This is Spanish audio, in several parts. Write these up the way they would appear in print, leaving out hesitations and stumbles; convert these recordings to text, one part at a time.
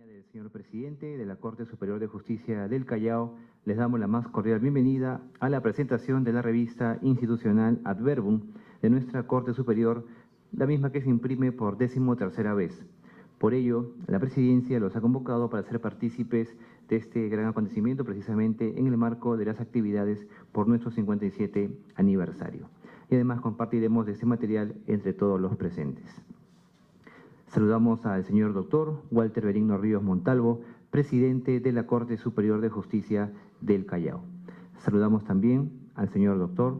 Del señor presidente de la Corte Superior de Justicia del Callao, les damos la más cordial bienvenida a la presentación de la revista institucional Adverbum de nuestra Corte Superior, la misma que se imprime por 13ª vez. Por ello, la Presidencia los ha convocado para ser partícipes de este gran acontecimiento, precisamente en el marco de las actividades por nuestro 57 aniversario. Y además compartiremos de este material entre todos los presentes. Saludamos al señor doctor Walter Benigno Ríos Montalvo, presidente de la Corte Superior de Justicia del Callao. Saludamos también al señor doctor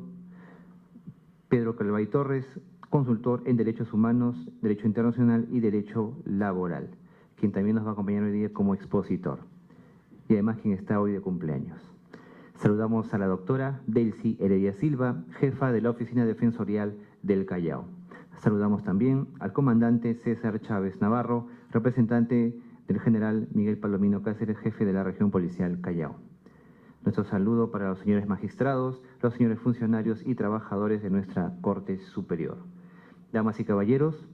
Pedro Calvay Torres, consultor en Derechos Humanos, Derecho Internacional y Derecho Laboral, quien también nos va a acompañar hoy día como expositor, y además quien está hoy de cumpleaños. Saludamos a la doctora Delcy Heredia Silva, jefa de la Oficina Defensorial del Callao. Saludamos también al comandante César Chávez Navarro, representante del general Miguel Palomino Cáceres, jefe de la región policial Callao. Nuestro saludo para los señores magistrados, los señores funcionarios y trabajadores de nuestra Corte Superior. Damas y caballeros,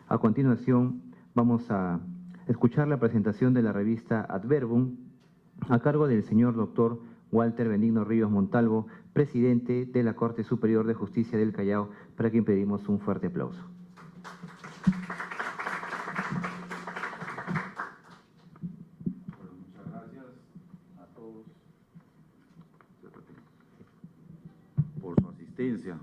a continuación vamos a escuchar la presentación de la revista Adverbum a cargo del señor doctor Walter Benigno Ríos Montalvo, presidente de la Corte Superior de Justicia del Callao, para quien pedimos un fuerte aplauso. Bueno, muchas gracias a todos por su asistencia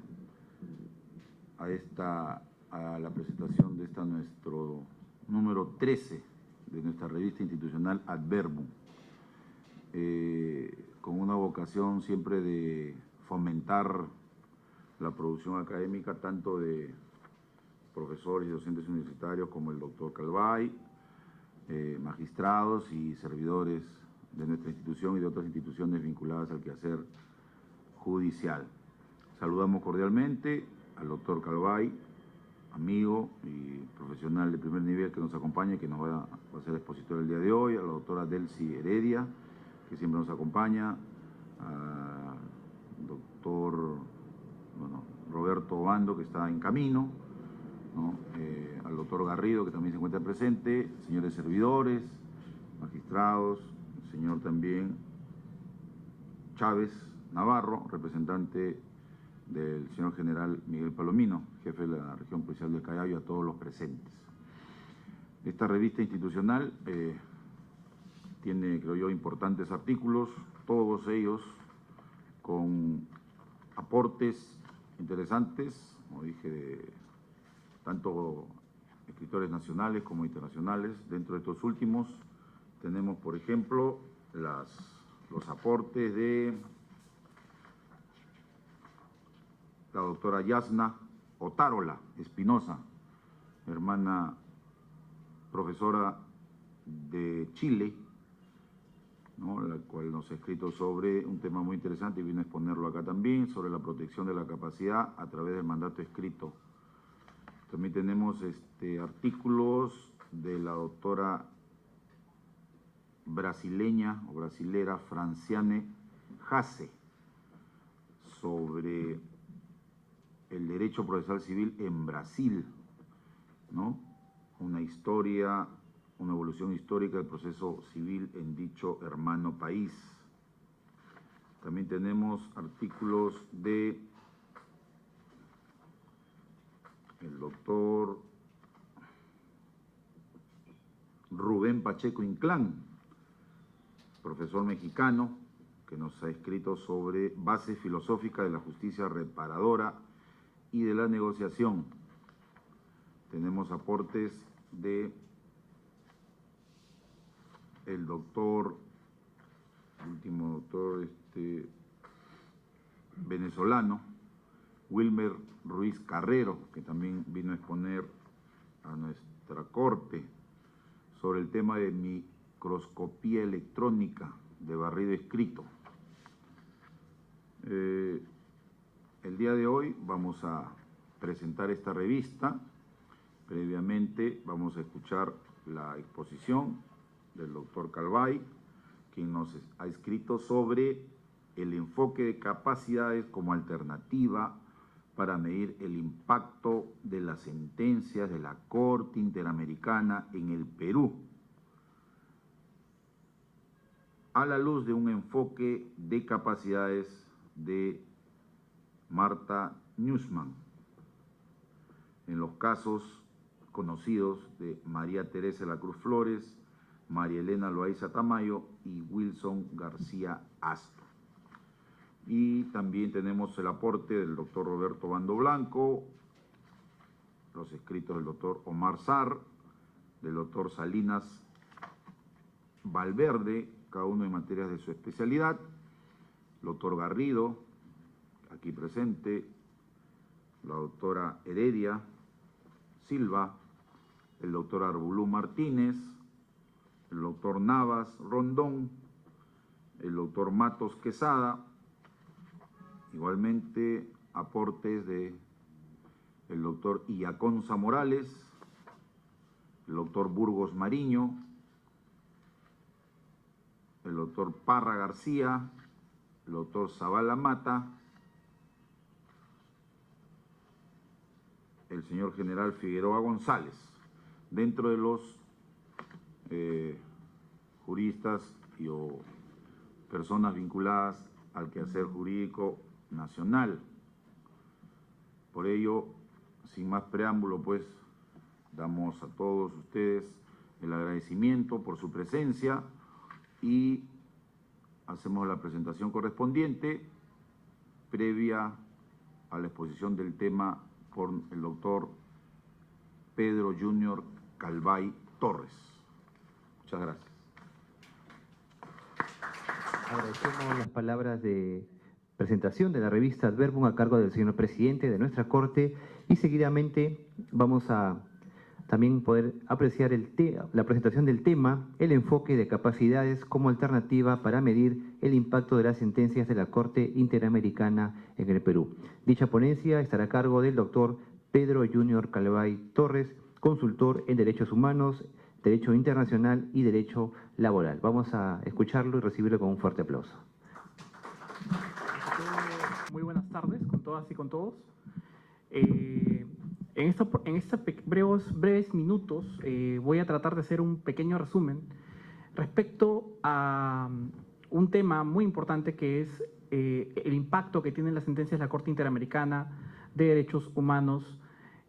a la presentación de nuestro número 13 de nuestra revista institucional Adverbum. Con una vocación siempre de fomentar la producción académica tanto de profesores y docentes universitarios como el doctor Calvay, magistrados y servidores de nuestra institución y de otras instituciones vinculadas al quehacer judicial. Saludamos cordialmente al doctor Calvay, amigo y profesional de primer nivel que nos acompaña y que nos va a ser expositor el día de hoy, a la doctora Delcy Heredia, que siempre nos acompaña, al doctor Roberto Obando, que está en camino, ¿no? Al doctor Garrido, que también se encuentra presente, señores servidores, magistrados, el señor también Chávez Navarro, representante del señor general Miguel Palomino, jefe de la región policial del Callao, y a todos los presentes. Esta revista institucional tiene, creo yo, importantes artículos, todos ellos con aportes interesantes, como dije, de tanto escritores nacionales como internacionales. Dentro de estos últimos tenemos, por ejemplo, los aportes de la doctora Yasna Otárola Espinosa, hermana profesora de Chile, ¿no? La cual nos ha escrito sobre un tema muy interesante y vino a exponerlo acá también, sobre la protección de la capacidad a través del mandato escrito. También tenemos artículos de la doctora brasileña o brasilera Franciane Hasse sobre el derecho procesal civil en Brasil, ¿no? Una historia, una evolución histórica del proceso civil en dicho hermano país. También tenemos artículos de el doctor Rubén Pacheco Inclán, profesor mexicano, que nos ha escrito sobre base filosófica de la justicia reparadora y de la negociación. Tenemos aportes de el doctor, último doctor venezolano, Wilmer Ruiz Carrero, que también vino a exponer a nuestra corte sobre el tema de microscopía electrónica de barrido escrito. El día de hoy vamos a presentar esta revista. Previamente vamos a escuchar la exposición del doctor Calvay, quien nos ha escrito sobre el enfoque de capacidades como alternativa para medir el impacto de las sentencias de la Corte Interamericana en el Perú. a la luz de un enfoque de capacidades de Marta Nussmann en los casos conocidos de María Teresa de la Cruz Flores, María Elena Loaiza Tamayo y Wilson García Astro. Y también tenemos el aporte del doctor Roberto Bando Blanco, los escritos del doctor Omar Sar, del doctor Salinas Valverde, cada uno en materias de su especialidad, el doctor Garrido, aquí presente, la doctora Heredia Silva, el doctor Arbulú Martínez, el doctor Navas Rondón, el doctor Matos Quesada, igualmente aportes de el doctor Illaconza Morales, el doctor Burgos Mariño, el doctor Parra García, el doctor Zavala Mata, el señor general Figueroa González, dentro de los juristas o personas vinculadas al quehacer jurídico nacional. Por ello, sin más preámbulo, pues, damos a todos ustedes el agradecimiento por su presencia y hacemos la presentación correspondiente previa a la exposición del tema por el doctor Pedro Junior Calvay Torres. Muchas gracias. Agradecemos las palabras de presentación de la revista Adverbum a cargo del señor presidente de nuestra Corte y seguidamente vamos a también poder apreciar la presentación del tema, el enfoque de capacidades como alternativa para medir el impacto de las sentencias de la Corte Interamericana en el Perú. Dicha ponencia estará a cargo del doctor Pedro Junior Calvay Torres, consultor en Derechos Humanos, Derecho Internacional y Derecho Laboral. Vamos a escucharlo y recibirlo con un fuerte aplauso. Muy buenas tardes con todas y con todos. En estos breves minutos voy a tratar de hacer un pequeño resumen respecto a un tema muy importante que es el impacto que tienen las sentencias de la Corte Interamericana de Derechos Humanos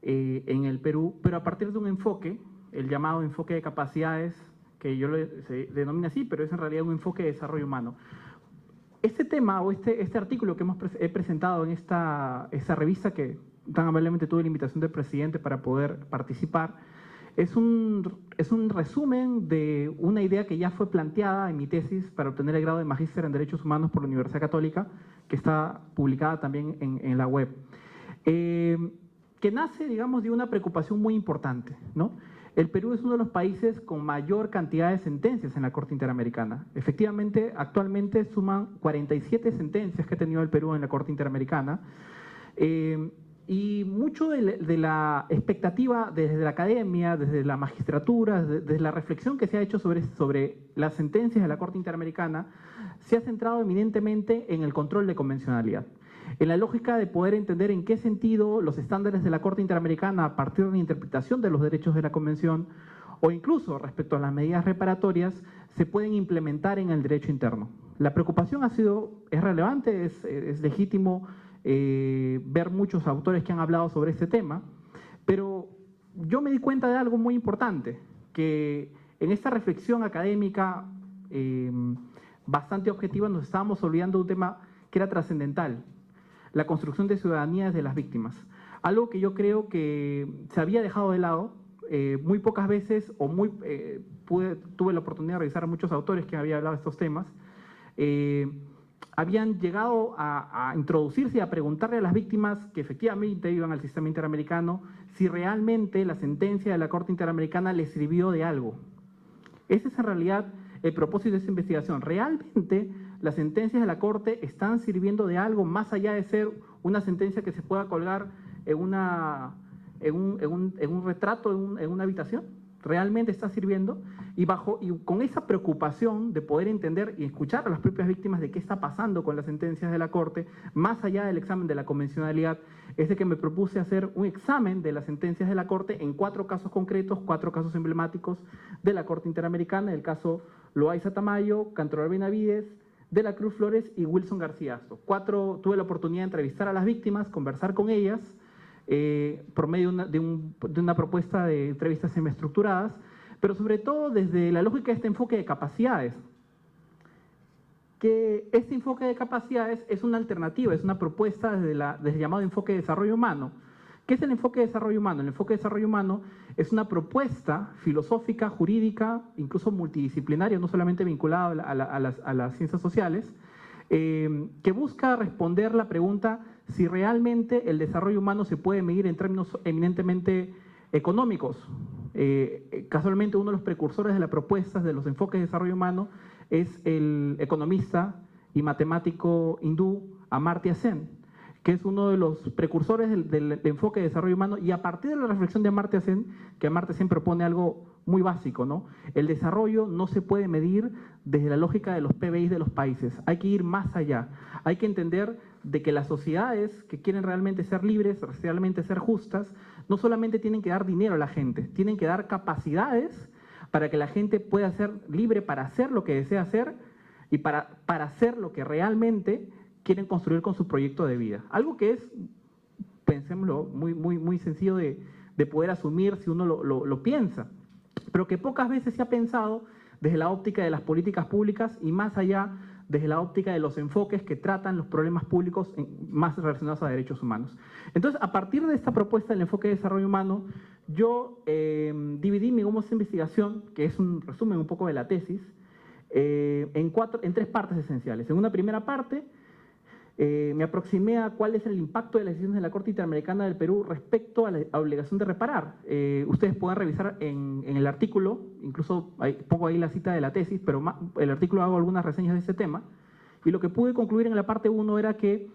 en el Perú, pero a partir de un enfoque, el llamado enfoque de capacidades, que se denomina así, pero es en realidad un enfoque de desarrollo humano. Este tema o este artículo que he presentado en esta revista que tan amablemente tuve la invitación del presidente para poder participar, es un resumen de una idea que ya fue planteada en mi tesis para obtener el grado de Magíster en Derechos Humanos por la Universidad Católica, que está publicada también en la web, que nace, digamos, de una preocupación muy importante, ¿no? El Perú es uno de los países con mayor cantidad de sentencias en la Corte Interamericana. Efectivamente, actualmente suman 47 sentencias que ha tenido el Perú en la Corte Interamericana. Y mucho de la expectativa desde la academia, desde la magistratura, desde la reflexión que se ha hecho sobre las sentencias de la Corte Interamericana, se ha centrado eminentemente en el control de convencionalidad, en la lógica de poder entender en qué sentido los estándares de la Corte Interamericana, a partir de la interpretación de los derechos de la Convención, o incluso respecto a las medidas reparatorias, se pueden implementar en el derecho interno. La preocupación es relevante, es legítimo ver muchos autores que han hablado sobre este tema, pero yo me di cuenta de algo muy importante, que en esta reflexión académica bastante objetiva nos estábamos olvidando de un tema que era trascendental: la construcción de ciudadanía desde las víctimas. Algo que yo creo que se había dejado de lado muy pocas veces, tuve la oportunidad de revisar a muchos autores que habían hablado de estos temas, habían llegado a introducirse y a preguntarle a las víctimas que efectivamente iban al sistema interamericano si realmente la sentencia de la Corte Interamericana les sirvió de algo. Ese es en realidad el propósito de esta investigación. ¿Realmente las sentencias de la Corte están sirviendo de algo más allá de ser una sentencia que se pueda colgar en un retrato, en una habitación? ¿Realmente está sirviendo? Y con esa preocupación de poder entender y escuchar a las propias víctimas de qué está pasando con las sentencias de la Corte, más allá del examen de la convencionalidad, es de que me propuse hacer un examen de las sentencias de la Corte en 4 casos concretos, 4 casos emblemáticos de la Corte Interamericana: el caso Loaiza Tamayo, Cantor Benavides, De la Cruz Flores y Wilson García Asto. 4, tuve la oportunidad de entrevistar a las víctimas, conversar con ellas, por medio de una propuesta de entrevistas semiestructuradas, pero sobre todo desde la lógica de este enfoque de capacidades. Que este enfoque de capacidades es una alternativa, es una propuesta desde el llamado enfoque de desarrollo humano. ¿Qué es el enfoque de desarrollo humano? El enfoque de desarrollo humano es una propuesta filosófica, jurídica, incluso multidisciplinaria, no solamente vinculada a las ciencias sociales, que busca responder la pregunta si realmente el desarrollo humano se puede medir en términos eminentemente económicos. Casualmente uno de los precursores de las propuestas de los enfoques de desarrollo humano es el economista y matemático hindú Amartya Sen, que es uno de los precursores del enfoque de desarrollo humano, y a partir de la reflexión de Amartya Sen, que Amartya Sen propone algo muy básico, ¿no? El desarrollo no se puede medir desde la lógica de los PBI de los países, hay que ir más allá, hay que entender de que las sociedades que quieren realmente ser libres, realmente ser justas, no solamente tienen que dar dinero a la gente, tienen que dar capacidades para que la gente pueda ser libre para hacer lo que desea hacer y para hacer lo que realmente quieren construir con su proyecto de vida. Algo que es, pensémoslo, muy sencillo de poder asumir si uno lo piensa, pero que pocas veces se ha pensado desde la óptica de las políticas públicas y más allá desde la óptica de los enfoques que tratan los problemas públicos más relacionados a derechos humanos. Entonces, a partir de esta propuesta del enfoque de desarrollo humano, yo dividí mi investigación, que es un resumen un poco de la tesis, en 3 partes esenciales. En una primera parte, me aproximé a cuál es el impacto de las decisiones de la Corte Interamericana del Perú respecto a la obligación de reparar. Ustedes pueden revisar en el artículo, incluso pongo ahí la cita de la tesis, pero el artículo hago algunas reseñas de ese tema, y lo que pude concluir en la parte 1 era que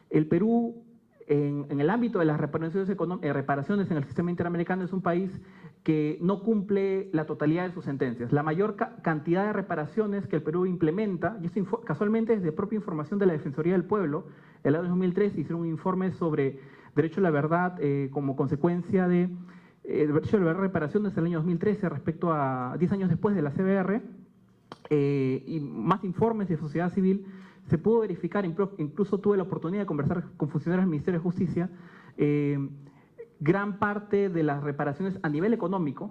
el Perú, en el ámbito de las reparaciones en el sistema interamericano, es un país que no cumple la totalidad de sus sentencias. La mayor cantidad de reparaciones que el Perú implementa, y esto casualmente es de propia información de la Defensoría del Pueblo, el año 2003 hicieron un informe sobre derecho a la verdad como consecuencia de derecho a la verdad reparaciones en el año 2013 respecto a 10 años después de la CBR, y más informes de sociedad civil. Se pudo verificar, incluso tuve la oportunidad de conversar con funcionarios del Ministerio de Justicia, gran parte de las reparaciones a nivel económico,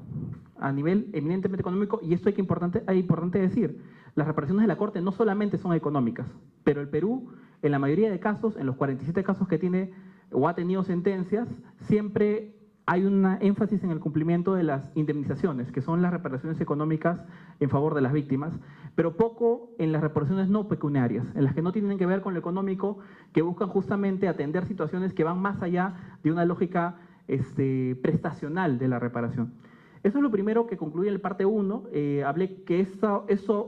a nivel eminentemente económico, y esto es importante decir, las reparaciones de la Corte no solamente son económicas, pero el Perú, en la mayoría de casos, en los 47 casos que tiene o ha tenido sentencias, siempre hay un énfasis en el cumplimiento de las indemnizaciones, que son las reparaciones económicas en favor de las víctimas, pero poco en las reparaciones no pecuniarias, en las que no tienen que ver con lo económico, que buscan justamente atender situaciones que van más allá de una lógica prestacional de la reparación. Eso es lo primero que concluí en el parte 1. Hablé que este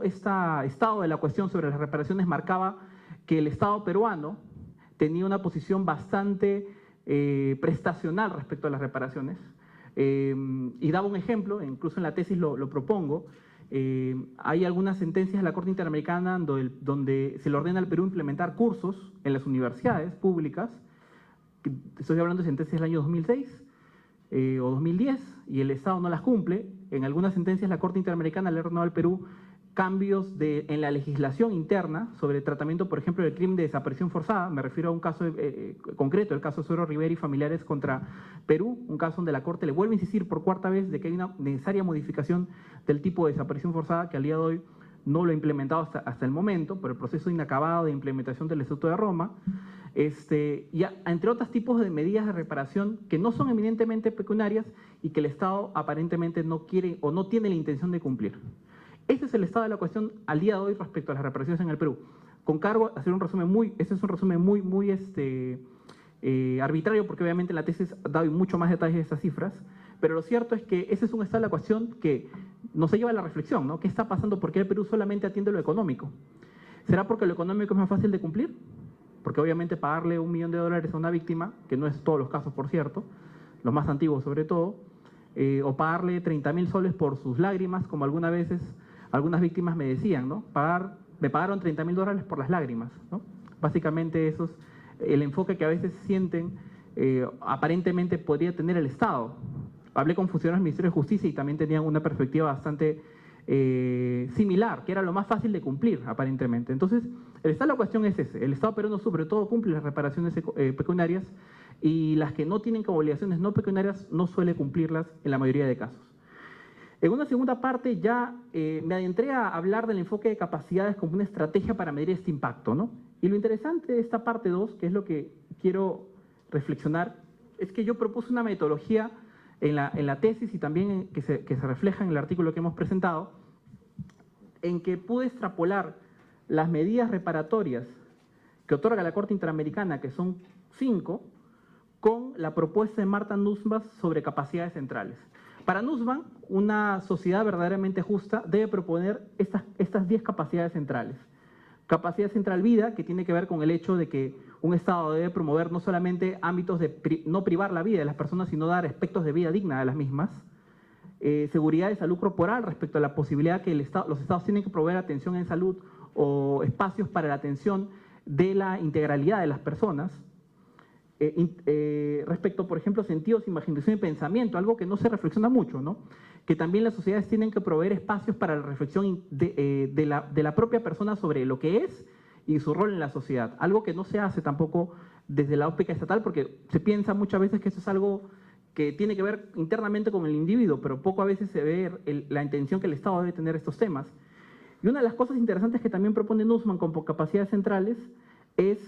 estado de la cuestión sobre las reparaciones marcaba que el Estado peruano tenía una posición bastante prestacional respecto a las reparaciones, y daba un ejemplo, incluso en la tesis lo propongo. Hay algunas sentencias de la Corte Interamericana donde se le ordena al Perú implementar cursos en las universidades públicas. Estoy hablando de sentencias del año 2006 o 2010, y el Estado no las cumple. En algunas sentencias la Corte Interamericana le ha ordenado al Perú cambios en la legislación interna sobre el tratamiento, por ejemplo, del crimen de desaparición forzada. Me refiero a un caso concreto, el caso Suero Rivera y familiares contra Perú, un caso donde la Corte le vuelve a insistir por 4ª vez de que hay una necesaria modificación del tipo de desaparición forzada, que al día de hoy no lo ha implementado hasta el momento, por el proceso inacabado de implementación del Estatuto de Roma, y entre otros tipos de medidas de reparación que no son eminentemente pecuniarias y que el Estado aparentemente no quiere o no tiene la intención de cumplir. Este es el estado de la cuestión al día de hoy respecto a las reparaciones en el Perú. Con cargo a hacer un resumen muy arbitrario, porque obviamente en la tesis doy mucho más detalles de estas cifras, pero lo cierto es que ese es un estado de la cuestión que nos lleva a la reflexión, ¿no? ¿Qué está pasando? ¿Por qué el Perú solamente atiende lo económico? ¿Será porque lo económico es más fácil de cumplir? Porque obviamente pagarle $1 millón a una víctima, que no es todos los casos, por cierto, los más antiguos sobre todo, o pagarle 30.000 soles por sus lágrimas, como algunas víctimas me decían, ¿no? Me pagaron $30.000 por las lágrimas, ¿no? Básicamente eso es el enfoque que a veces sienten aparentemente podría tener el Estado. Hablé con funcionarios del Ministerio de Justicia y también tenían una perspectiva bastante similar, que era lo más fácil de cumplir, aparentemente. Entonces, el estado de la cuestión es ese. El Estado peruano, sobre todo, cumple las reparaciones pecuniarias y las que no tienen como obligaciones no pecuniarias no suele cumplirlas en la mayoría de casos. En una segunda parte ya me adentré a hablar del enfoque de capacidades como una estrategia para medir este impacto, ¿no? Y lo interesante de esta parte 2, que es lo que quiero reflexionar, es que yo propuse una metodología en la tesis y también que se refleja en el artículo que hemos presentado, en que pude extrapolar las medidas reparatorias que otorga la Corte Interamericana, que son 5, con la propuesta de Marta Nussbaum sobre capacidades centrales. Para Nussbaum, una sociedad verdaderamente justa debe proponer estas 10 capacidades centrales. Capacidad central vida, que tiene que ver con el hecho de que un Estado debe promover no solamente ámbitos de no privar la vida de las personas, sino dar aspectos de vida digna de las mismas. Seguridad de salud corporal respecto a la posibilidad que los Estados tienen que proveer atención en salud o espacios para la atención de la integralidad de las personas. Respecto, por ejemplo, sentidos, imaginación y pensamiento, algo que no se reflexiona mucho, ¿no? Que también las sociedades tienen que proveer espacios para la reflexión de la propia persona sobre lo que es y su rol en la sociedad, algo que no se hace tampoco desde la óptica estatal, porque se piensa muchas veces que eso es algo que tiene que ver internamente con el individuo, pero poco a veces se ve la intención que el Estado debe tener estos temas. Y una de las cosas interesantes que también propone Nussbaum como capacidades centrales es,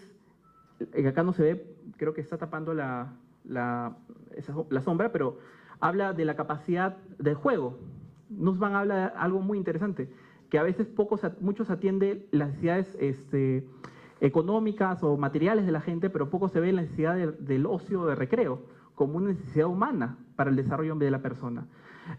que acá no se ve, creo que está tapando la sombra, pero habla de la capacidad del juego. Nussbaum habla de algo muy interesante, que a veces muchos atienden las necesidades económicas o materiales de la gente, pero poco se ve la necesidad del ocio, de recreo, como una necesidad humana para el desarrollo de la persona.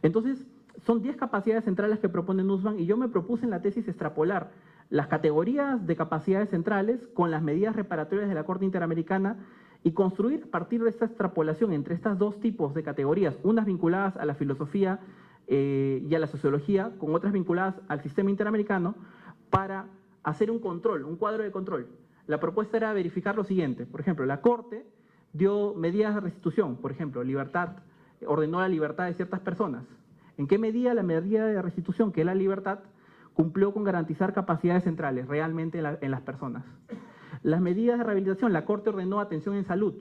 Entonces, son 10 capacidades centrales que propone Nussbaum y yo me propuse en la tesis extrapolar las categorías de capacidades centrales con las medidas reparatorias de la Corte Interamericana y construir a partir de esta extrapolación entre estas dos tipos de categorías, unas vinculadas a la filosofía y a la sociología, con otras vinculadas al sistema interamericano, para hacer un control, un cuadro de control. La propuesta era verificar lo siguiente. Por ejemplo, la Corte dio medidas de restitución, por ejemplo, ordenó la libertad de ciertas personas. ¿En qué medida la medida de restitución, que es la libertad, cumplió con garantizar capacidades centrales realmente en las personas? Las medidas de rehabilitación, la Corte ordenó atención en salud,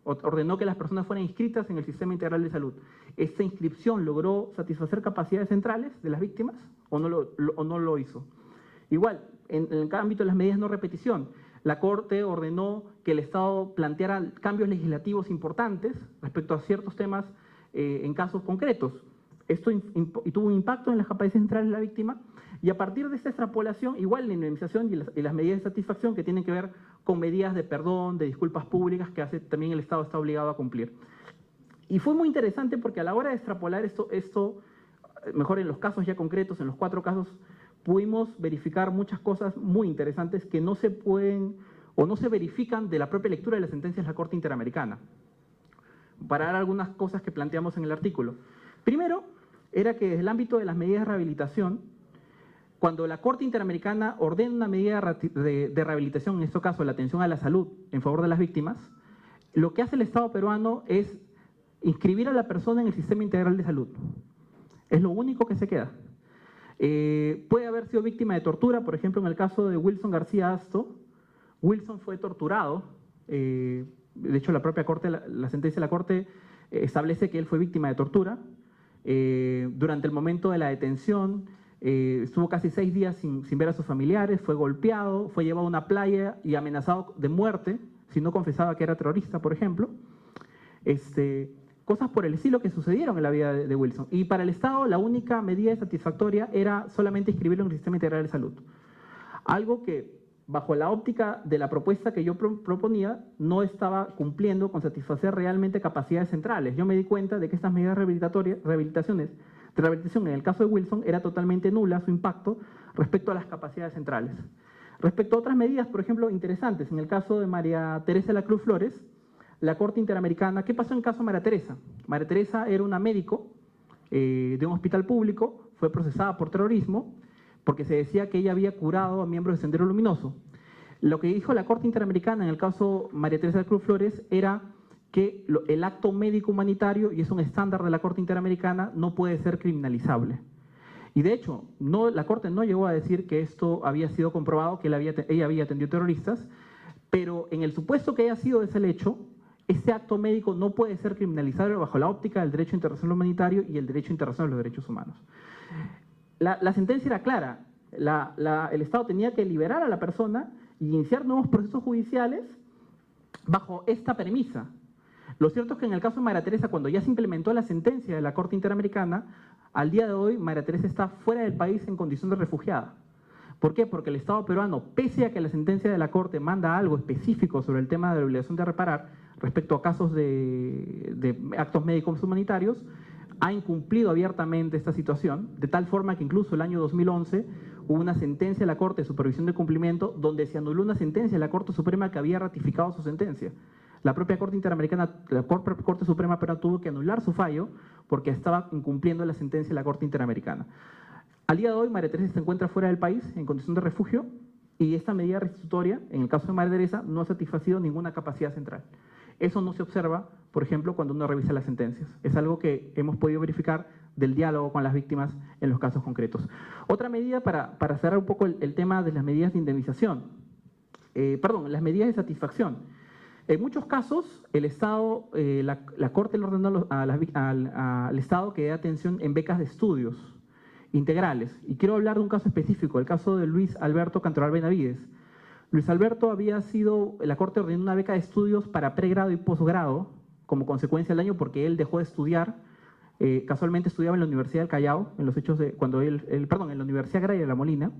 ordenó que las personas fueran inscritas en el sistema integral de salud. ¿Esta inscripción logró satisfacer capacidades centrales de las víctimas o no lo hizo? Igual, en el ámbito de las medidas de no repetición, la Corte ordenó que el Estado planteara cambios legislativos importantes respecto a ciertos temas en casos concretos. Esto tuvo un impacto en las capacidades centrales de la víctima, y a partir de esta extrapolación, igual la indemnización y las medidas de satisfacción que tienen que ver con medidas de perdón, de disculpas públicas que también el Estado está obligado a cumplir. Y fue muy interesante porque a la hora de extrapolar esto, mejor en los casos ya concretos, en los 4 casos, pudimos verificar muchas cosas muy interesantes que no se pueden o no se verifican de la propia lectura de las sentencias de la Corte Interamericana. Para dar algunas cosas que planteamos en el artículo. Primero, era que desde el ámbito de las medidas de rehabilitación, cuando la Corte Interamericana ordena una medida de rehabilitación, en este caso la atención a la salud en favor de las víctimas, lo que hace el Estado peruano es inscribir a la persona en el sistema integral de salud. Es lo único que se queda. Puede haber sido víctima de tortura, por ejemplo, en el caso de Wilson García Asto. Wilson fue torturado, de hecho la propia Corte, la sentencia de la Corte establece que él fue víctima de tortura. Durante el momento de la detención, estuvo casi 6 días sin ver a sus familiares, fue golpeado, fue llevado a una playa y amenazado de muerte si no confesaba que era terrorista, por ejemplo. Cosas por el estilo que sucedieron en la vida de Wilson. Y para el Estado la única medida satisfactoria era solamente inscribirlo en el sistema integral de salud. Algo que, bajo la óptica de la propuesta que yo proponía, no estaba cumpliendo con satisfacer realmente capacidades centrales. Yo me di cuenta de que estas medidas de rehabilitación en el caso de Wilson era totalmente nula su impacto respecto a las capacidades centrales. Respecto a otras medidas, por ejemplo, interesantes, en el caso de María Teresa de la Cruz Flores, la Corte Interamericana, ¿qué pasó en el caso de María Teresa? María Teresa era una médico de un hospital público, fue procesada por terrorismo, porque se decía que ella había curado a miembros de Sendero Luminoso. Lo que dijo la Corte Interamericana en el caso María Teresa de la Cruz Flores era que el acto médico humanitario, y es un estándar de la Corte Interamericana, no puede ser criminalizable. Y de hecho, la Corte no llegó a decir que esto había sido comprobado, que ella había atendido terroristas, pero en el supuesto que haya sido ese el hecho, ese acto médico no puede ser criminalizado bajo la óptica del derecho internacional humanitario y el derecho internacional de los derechos humanos. La sentencia era clara. El Estado tenía que liberar a la persona y iniciar nuevos procesos judiciales bajo esta premisa. Lo cierto es que en el caso de María Teresa, cuando ya se implementó la sentencia de la Corte Interamericana, al día de hoy María Teresa está fuera del país en condición de refugiada. ¿Por qué? Porque el Estado peruano, pese a que la sentencia de la Corte manda algo específico sobre el tema de la obligación de reparar respecto a casos de actos médicos humanitarios, ha incumplido abiertamente esta situación, de tal forma que incluso el año 2011 hubo una sentencia de la Corte de Supervisión de Cumplimiento donde se anuló una sentencia de la Corte Suprema que había ratificado su sentencia. La propia Corte Interamericana, la Corte Suprema peruana tuvo que anular su fallo porque estaba incumpliendo la sentencia de la Corte Interamericana. Al día de hoy, María Teresa se encuentra fuera del país en condición de refugio y esta medida restitutoria, en el caso de María Teresa, no ha satisfacido ninguna capacidad central. Eso no se observa, por ejemplo, cuando uno revisa las sentencias. Es algo que hemos podido verificar del diálogo con las víctimas en los casos concretos. Otra medida para cerrar un poco el tema de las medidas de indemnización, las medidas de satisfacción. En muchos casos, el Estado, la Corte le ordenó al Estado que dé atención en becas de estudios integrales. Y quiero hablar de un caso específico, el caso de Luis Alberto Cantoral Benavides. Luis Alberto la Corte ordenó una beca de estudios para pregrado y posgrado como consecuencia del daño porque él dejó de estudiar, casualmente estudiaba en la Universidad del Callao, en la Universidad Agraria de La Molina,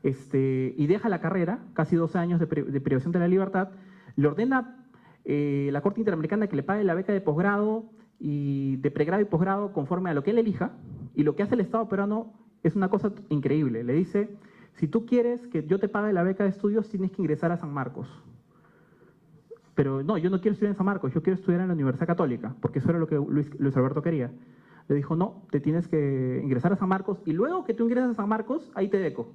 y deja la carrera, casi 12 años de privación de la libertad. Le ordena la Corte Interamericana que le pague la beca de posgrado y de pregrado y posgrado conforme a lo que él elija, y lo que hace el Estado peruano es una cosa increíble. Le dice, si tú quieres que yo te pague la beca de estudios, tienes que ingresar a San Marcos. Pero no, yo no quiero estudiar en San Marcos, yo quiero estudiar en la Universidad Católica, porque eso era lo que Luis Alberto quería. Le dijo, no, te tienes que ingresar a San Marcos, y luego que tú ingresas a San Marcos, ahí te beco.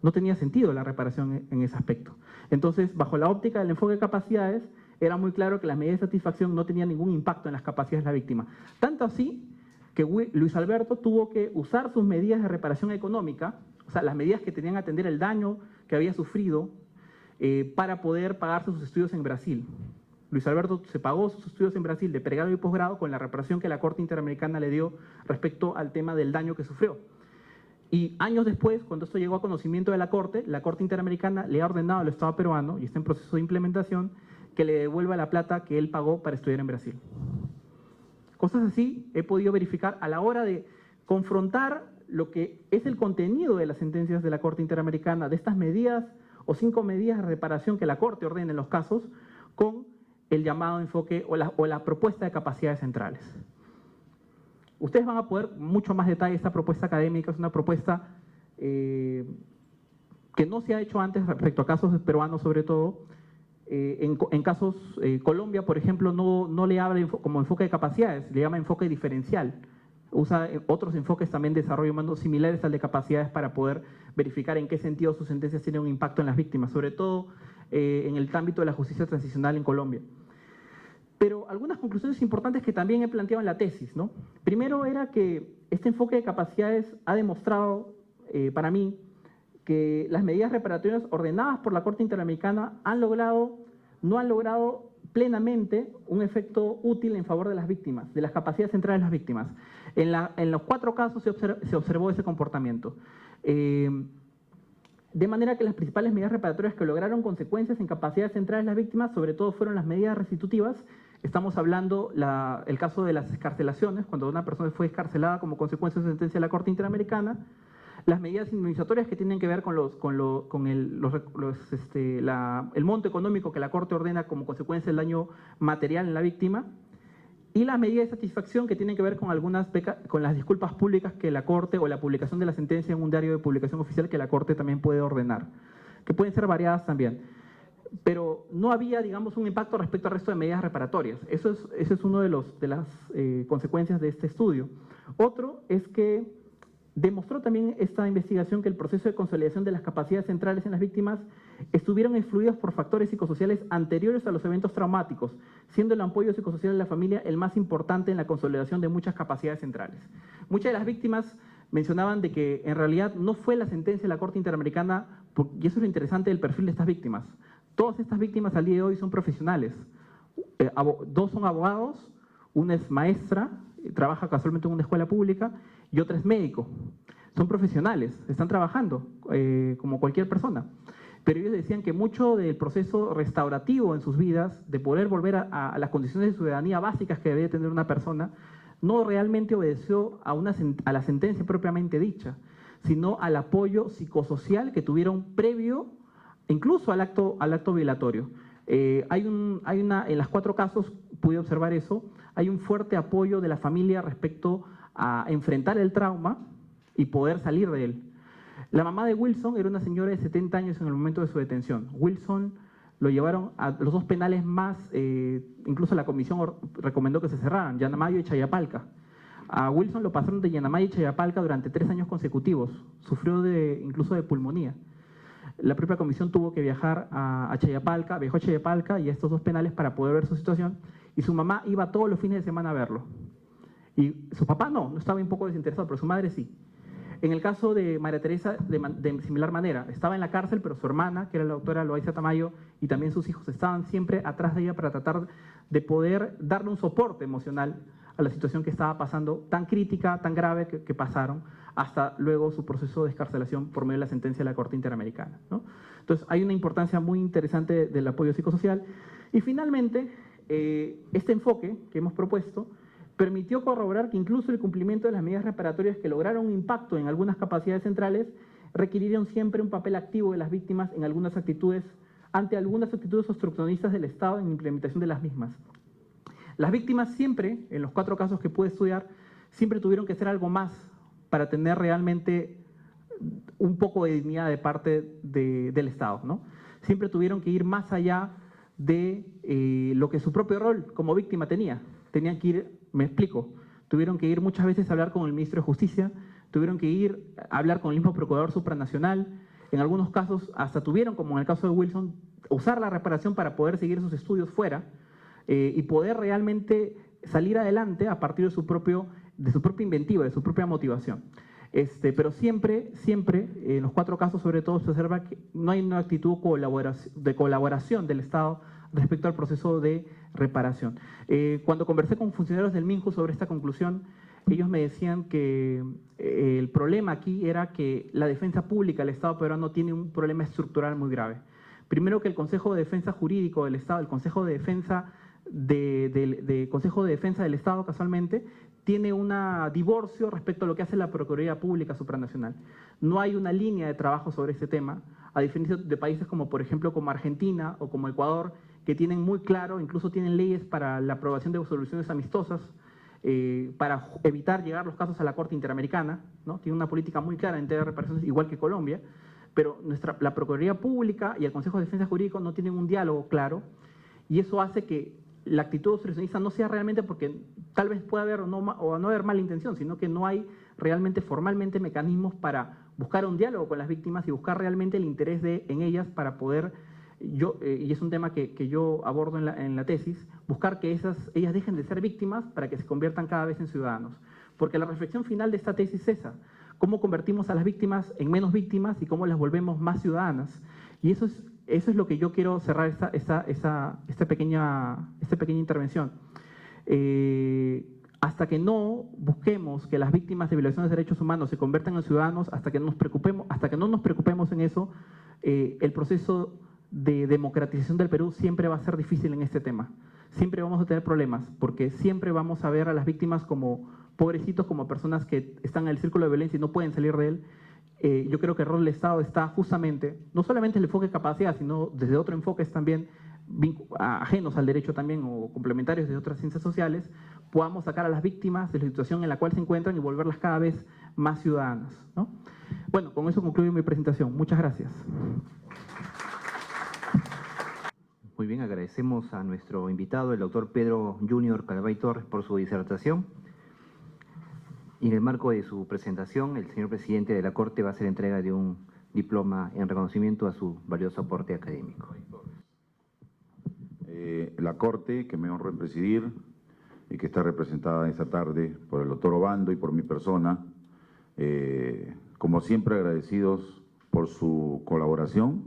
No tenía sentido la reparación en ese aspecto. Entonces, bajo la óptica del enfoque de capacidades, era muy claro que las medidas de satisfacción no tenían ningún impacto en las capacidades de la víctima. Tanto así que Luis Alberto tuvo que usar sus medidas de reparación económica, o sea, las medidas que tenían que atender el daño que había sufrido, para poder pagarse sus estudios en Brasil. Luis Alberto se pagó sus estudios en Brasil de pregrado y posgrado con la reparación que la Corte Interamericana le dio respecto al tema del daño que sufrió. Y años después, cuando esto llegó a conocimiento de la Corte Interamericana le ha ordenado al Estado peruano, y está en proceso de implementación, que le devuelva la plata que él pagó para estudiar en Brasil. Cosas así he podido verificar a la hora de confrontar lo que es el contenido de las sentencias de la Corte Interamericana, de estas medidas o 5 medidas de reparación que la Corte ordena en los casos, con el llamado enfoque o la propuesta de capacidades centrales. Ustedes van a poder mucho más detalle. Esta propuesta académica es una propuesta que no se ha hecho antes respecto a casos peruanos, sobre todo. En casos, Colombia, por ejemplo, no le habla como enfoque de capacidades, le llama enfoque diferencial. Usa otros enfoques también de desarrollo humano similares al de capacidades para poder verificar en qué sentido sus sentencias tienen un impacto en las víctimas, sobre todo en el ámbito de la justicia transicional en Colombia. Pero algunas conclusiones importantes que también he planteado en la tesis, ¿no? Primero era que este enfoque de capacidades ha demostrado, para mí, que las medidas reparatorias ordenadas por la Corte Interamericana no han logrado plenamente un efecto útil en favor de las víctimas, de las capacidades centrales de las víctimas. En los 4 casos se observó ese comportamiento. De manera que las principales medidas reparatorias que lograron consecuencias en capacidades centrales de las víctimas, sobre todo fueron las medidas restitutivas. Estamos hablando el caso de las excarcelaciones, cuando una persona fue excarcelada como consecuencia de sentencia de la Corte Interamericana. Las medidas indemnizatorias que tienen que ver con el monto económico que la Corte ordena como consecuencia del daño material en la víctima, y las medidas de satisfacción que tienen que ver con las disculpas públicas que la Corte, o la publicación de la sentencia en un diario de publicación oficial que la Corte también puede ordenar, que pueden ser variadas también. Pero no había, digamos, un impacto respecto al resto de medidas reparatorias. Eso es uno de las consecuencias de este estudio. Otro es que Demostró también esta investigación que el proceso de consolidación de las capacidades centrales en las víctimas estuvieron influidos por factores psicosociales anteriores a los eventos traumáticos, siendo el apoyo psicosocial de la familia el más importante en la consolidación de muchas capacidades centrales. Muchas de las víctimas mencionaban de que en realidad no fue la sentencia de la Corte Interamericana, y eso es lo interesante del perfil de estas víctimas. Todas estas víctimas al día de hoy son profesionales. Dos son abogados, una es maestra, trabaja casualmente en una escuela pública, y otra es médico. Son profesionales, están trabajando como cualquier persona. Pero ellos decían que mucho del proceso restaurativo en sus vidas, de poder volver a las condiciones de ciudadanía básicas que debe tener una persona, no realmente obedeció a la sentencia propiamente dicha, sino al apoyo psicosocial que tuvieron previo, incluso al acto violatorio. En los 4 casos pude observar eso, hay un fuerte apoyo de la familia respecto a enfrentar el trauma y poder salir de él. La mamá de Wilson era una señora de 70 años en el momento de su detención. Wilson lo llevaron a los 2 penales más, incluso la comisión recomendó que se cerraran, Yanamayo y Chayapalca. A Wilson lo pasaron de Yanamayo y Chayapalca durante 3 años consecutivos. Sufrió incluso de pulmonía. La propia comisión tuvo que viajar a Chayapalca, viajó a Chayapalca y a estos 2 penales para poder ver su situación, y su mamá iba todos los fines de semana a verlo. Y su papá no estaba un poco desinteresado, pero su madre sí. En el caso de María Teresa, de similar manera, estaba en la cárcel, pero su hermana, que era la doctora Loaiza Tamayo, y también sus hijos estaban siempre atrás de ella para tratar de poder darle un soporte emocional a la situación que estaba pasando, tan crítica, tan grave que pasaron, hasta luego su proceso de excarcelación por medio de la sentencia de la Corte Interamericana, ¿no? Entonces, hay una importancia muy interesante del apoyo psicosocial. Y finalmente, este enfoque que hemos propuesto permitió corroborar que incluso el cumplimiento de las medidas reparatorias que lograron un impacto en algunas capacidades centrales requirieron siempre un papel activo de las víctimas ante algunas actitudes obstruccionistas del Estado en la implementación de las mismas. Las víctimas siempre, en los 4 casos que pude estudiar, siempre tuvieron que hacer algo más para tener realmente un poco de dignidad de parte del Estado, ¿no? Siempre tuvieron que ir más allá de lo que su propio rol como víctima tenía. Tenían que ir, me explico, tuvieron que ir muchas veces a hablar con el ministro de Justicia, tuvieron que ir a hablar con el mismo procurador supranacional, en algunos casos hasta tuvieron, como en el caso de Wilson, usar la reparación para poder seguir sus estudios fuera y poder realmente salir adelante a partir de su propia inventiva, de su propia motivación. Pero siempre, en los 4 casos sobre todo, se observa que no hay una actitud de colaboración del Estado respecto al proceso de reparación. Cuando conversé con funcionarios del MINJU sobre esta conclusión, ellos me decían que el problema aquí era que la defensa pública del Estado peruano tiene un problema estructural muy grave. Primero, que el Consejo de Defensa Jurídico del Estado, el Consejo de Defensa del Estado casualmente, tiene un divorcio respecto a lo que hace la Procuraduría Pública Supranacional. No hay una línea de trabajo sobre este tema, a diferencia de países como, por ejemplo, como Argentina o como Ecuador, que tienen muy claro, incluso tienen leyes para la aprobación de soluciones amistosas, para evitar llegar los casos a la Corte Interamericana, ¿no? Tiene una política muy clara en temas de reparaciones, igual que Colombia, pero la Procuraduría Pública y el Consejo de Defensa Jurídico no tienen un diálogo claro, y eso hace que la actitud obstruccionista no sea realmente porque tal vez pueda haber o no haber mala intención, sino que no hay realmente formalmente mecanismos para buscar un diálogo con las víctimas y buscar realmente el interés en ellas para poder, y es un tema que yo abordo en la tesis, buscar que ellas dejen de ser víctimas para que se conviertan cada vez en ciudadanos. Porque la reflexión final de esta tesis es esa: cómo convertimos a las víctimas en menos víctimas y cómo las volvemos más ciudadanas. Y eso es lo que yo quiero cerrar esta pequeña intervención. Hasta que no busquemos que las víctimas de violaciones de derechos humanos se conviertan en ciudadanos, hasta que no nos preocupemos en eso, el proceso de democratización del Perú siempre va a ser difícil en este tema. Siempre vamos a tener problemas, porque siempre vamos a ver a las víctimas como pobrecitos, como personas que están en el círculo de violencia y no pueden salir de él. Yo creo que el rol del Estado está justamente, no solamente el enfoque de capacidad, sino desde otro enfoque también ajenos al derecho también o complementarios de otras ciencias sociales, podamos sacar a las víctimas de la situación en la cual se encuentran y volverlas cada vez más ciudadanas, ¿no? Bueno, con eso concluyo mi presentación. Muchas gracias. Muy bien, agradecemos a nuestro invitado, el doctor Pedro Junior Calvay Torres, por su disertación. Y en el marco de su presentación, el señor presidente de la Corte va a hacer entrega de un diploma en reconocimiento a su valioso aporte académico. La Corte, que me honro en presidir y que está representada esta tarde por el doctor Obando y por mi persona, como siempre agradecidos por su colaboración.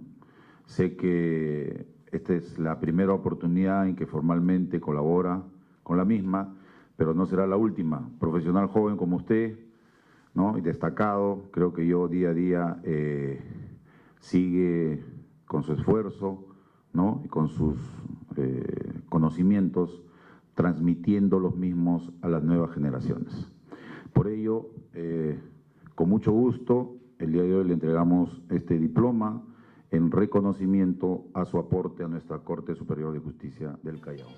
Sé que esta es la primera oportunidad en que formalmente colabora con la misma, pero no será la última. Profesional joven como usted, ¿no? Y destacado, creo que yo día a día sigue con su esfuerzo, ¿no? Y con sus conocimientos, transmitiendo los mismos a las nuevas generaciones. Por ello, con mucho gusto, el día de hoy le entregamos este diploma en reconocimiento a su aporte a nuestra Corte Superior de Justicia del Callao.